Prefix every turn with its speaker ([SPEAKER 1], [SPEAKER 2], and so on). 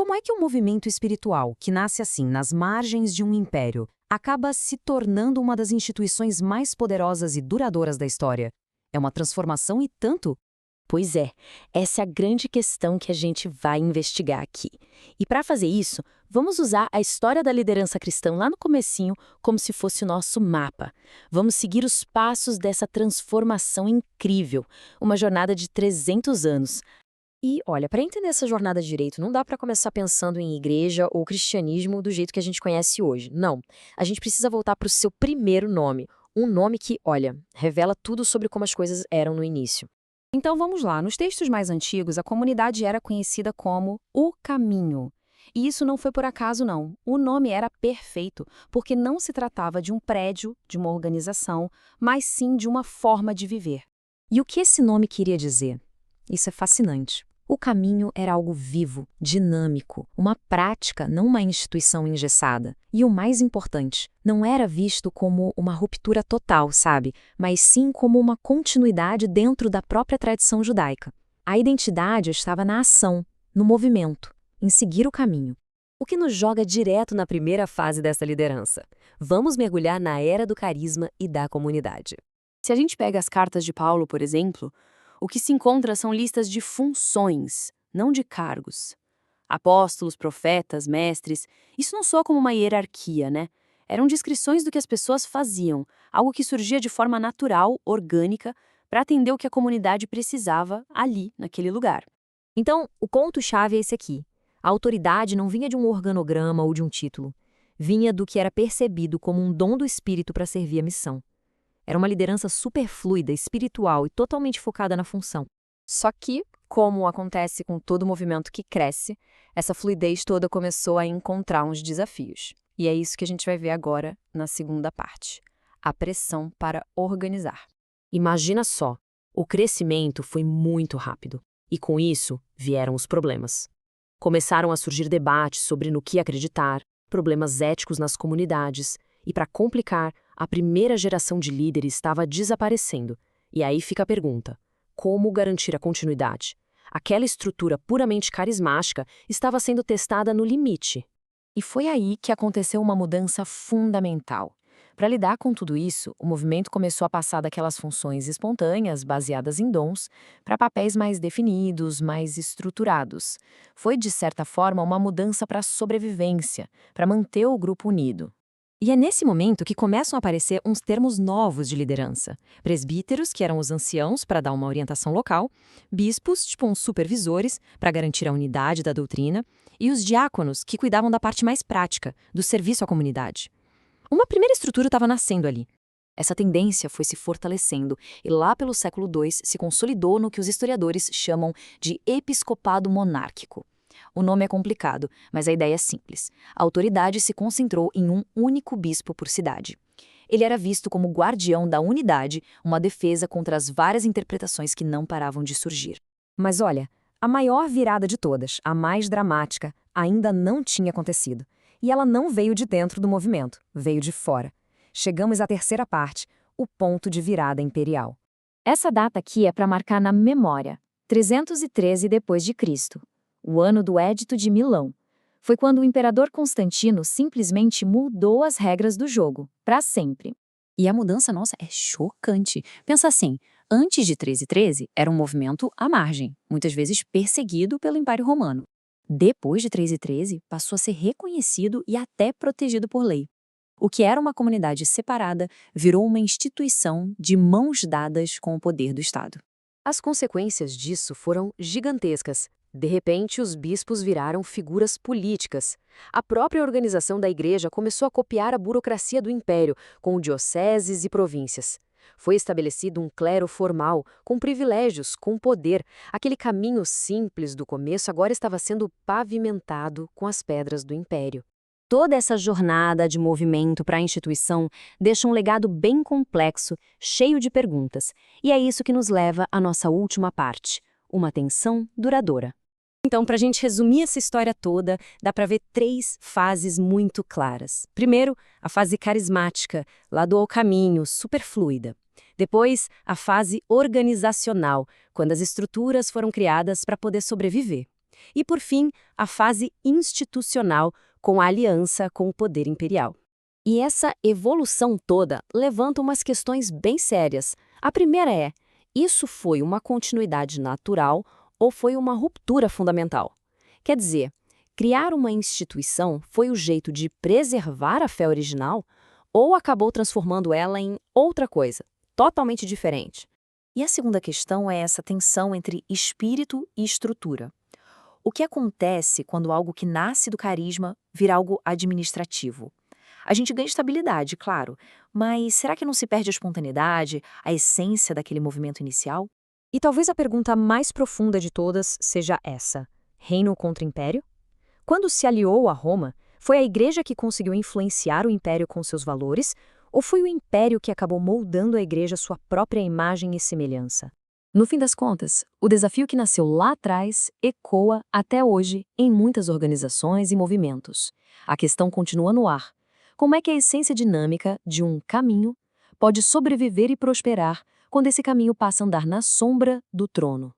[SPEAKER 1] Como é que um movimento espiritual, que nasce assim, nas margens de um império, acaba se tornando uma das instituições mais poderosas e duradouras da história? É uma transformação e tanto?
[SPEAKER 2] Pois é, essa é a grande questão que a gente vai investigar aqui. E para fazer isso, vamos usar a história da liderança cristã lá no comecinho como se fosse o nosso mapa. Vamos seguir os passos dessa transformação incrível, uma jornada de 300 anos.
[SPEAKER 3] E, olha, para entender essa jornada direito, não dá para começar pensando em igreja ou cristianismo do jeito que a gente conhece hoje. Não. A gente precisa voltar para o seu primeiro nome. Um nome que, olha, revela tudo sobre como as coisas eram no início.
[SPEAKER 1] Então vamos lá, nos textos mais antigos, a comunidade era conhecida como o Caminho. E isso não foi por acaso, não. O nome era perfeito, porque não se tratava de um prédio, de uma organização, mas sim de uma forma de viver. E o que esse nome queria dizer? Isso é fascinante. O caminho era algo vivo, dinâmico, uma prática, não uma instituição engessada. E o mais importante, não era visto como uma ruptura total, sabe? Mas sim como uma continuidade dentro da própria tradição judaica. A identidade estava na ação, no movimento, em seguir o caminho.
[SPEAKER 4] O que nos joga direto na primeira fase dessa liderança. Vamos mergulhar na era do carisma e da comunidade. Se a gente pega as cartas de Paulo, por exemplo, o que se encontra são listas de funções, não de cargos. Apóstolos, profetas, mestres, isso não soa como uma hierarquia, né? Eram descrições do que as pessoas faziam, algo que surgia de forma natural, orgânica, para atender o que a comunidade precisava ali, naquele lugar.
[SPEAKER 3] Então, o ponto-chave é esse aqui. A autoridade não vinha de um organograma ou de um título. Vinha do que era percebido como um dom do Espírito para servir a missão. Era uma liderança superfluida, espiritual e totalmente focada na função.
[SPEAKER 5] Só que, como acontece com todo movimento que cresce, essa fluidez toda começou a encontrar uns desafios. E é isso que a gente vai ver agora na segunda parte. A pressão para organizar.
[SPEAKER 2] Imagina só, o crescimento foi muito rápido. E com isso, vieram os problemas. Começaram a surgir debates sobre no que acreditar, problemas éticos nas comunidades, e para complicar, a primeira geração de líderes estava desaparecendo. E aí fica a pergunta: como garantir a continuidade? Aquela estrutura puramente carismática estava sendo testada no limite.
[SPEAKER 3] E foi aí que aconteceu uma mudança fundamental. Para lidar com tudo isso, o movimento começou a passar daquelas funções espontâneas, baseadas em dons, para papéis mais definidos, mais estruturados. Foi, de certa forma, uma mudança para a sobrevivência, para manter o grupo unido. E é nesse momento que começam a aparecer uns termos novos de liderança. Presbíteros, que eram os anciãos para dar uma orientação local, bispos, tipo uns supervisores, para garantir a unidade da doutrina, e os diáconos, que cuidavam da parte mais prática, do serviço à comunidade. Uma primeira estrutura estava nascendo ali. Essa tendência foi se fortalecendo e lá pelo século II se consolidou no que os historiadores chamam de episcopado monárquico. O nome é complicado, mas a ideia é simples. A autoridade se concentrou em um único bispo por cidade. Ele era visto como guardião da unidade, uma defesa contra as várias interpretações que não paravam de surgir. Mas olha, a maior virada de todas, a mais dramática, ainda não tinha acontecido. E ela não veio de dentro do movimento, veio de fora. Chegamos à terceira parte, o ponto de virada imperial. Essa data aqui é para marcar na memória, 313 d.C., o ano do Édito de Milão. Foi quando o imperador Constantino simplesmente mudou as regras do jogo, para sempre.
[SPEAKER 1] E a mudança, nossa, é chocante. Pensa assim, antes de 1313, era um movimento à margem, muitas vezes perseguido pelo Império Romano. Depois de 1313, passou a ser reconhecido e até protegido por lei. O que era uma comunidade separada virou uma instituição de mãos dadas com o poder do Estado.
[SPEAKER 4] As consequências disso foram gigantescas. De repente, os bispos viraram figuras políticas. A própria organização da igreja começou a copiar a burocracia do império, com dioceses e províncias. Foi estabelecido um clero formal, com privilégios, com poder. Aquele caminho simples do começo agora estava sendo pavimentado com as pedras do império.
[SPEAKER 2] Toda essa jornada de movimento para a instituição deixa um legado bem complexo, cheio de perguntas. E é isso que nos leva à nossa última parte, uma tensão duradoura. Então, para a gente resumir essa história toda, dá para ver 3 fases muito claras. Primeiro, a fase carismática, lá do caminho, super fluida. Depois, a fase organizacional, quando as estruturas foram criadas para poder sobreviver.
[SPEAKER 4] E, por fim, a fase institucional, com a aliança com o poder imperial. E essa evolução toda levanta umas questões bem sérias. A primeira é: isso foi uma continuidade natural ou foi uma ruptura fundamental? Quer dizer, criar uma instituição foi o jeito de preservar a fé original ou acabou transformando ela em outra coisa, totalmente diferente?
[SPEAKER 3] E a segunda questão é essa tensão entre espírito e estrutura. O que acontece quando algo que nasce do carisma vira algo administrativo? A gente ganha estabilidade, claro, mas será que não se perde a espontaneidade, a essência daquele movimento inicial?
[SPEAKER 5] E talvez a pergunta mais profunda de todas seja essa: reino contra império? Quando se aliou a Roma, foi a Igreja que conseguiu influenciar o império com seus valores, ou foi o império que acabou moldando a Igreja à sua própria imagem e semelhança?
[SPEAKER 3] No fim das contas, o desafio que nasceu lá atrás ecoa até hoje em muitas organizações e movimentos. A questão continua no ar. Como é que a essência dinâmica de um caminho pode sobreviver e prosperar quando esse caminho passa a andar na sombra do trono?